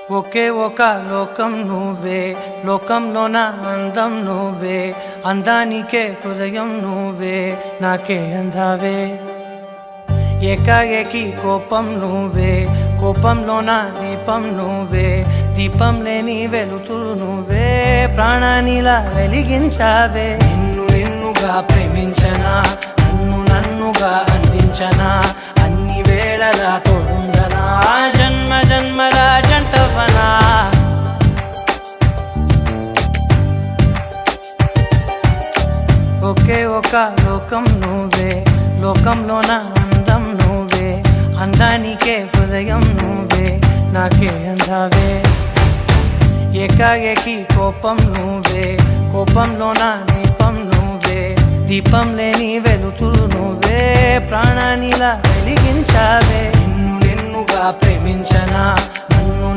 ఒకే ఒక లోకం నువ్వే, లోకంలోన అందం నువ్వే, అందానికే హృదయం నువ్వే, నాకే అందావే. ఏకాఏకి కోపం నువ్వే, కోపంలోన దీపం నువ్వే, దీపం లేని వెలుతురు నువ్వే, ప్రాణానిలా వెలిగించావే. నిన్ను నిన్నుగా ప్రేమించనా, నన్ను నన్నుగా అందించనా, అన్ని వేళలా తోడుందనా, జన్మ జన్మల జంటవనా. ఒకే ఒక లోకం నువ్వే, లోకంలోన అందం నువ్వే, అందానికే హృదయం నువ్వే, నాకే అందావే. ఏకాఏకి కోపం నువ్వే, కోపంలోన దీపం నువ్వే, దీపం లేని వెలుతురు నువ్వే, ప్రాణానిలా వెలిగించావే. నిన్ను నిన్నుగా ప్రేమించనా,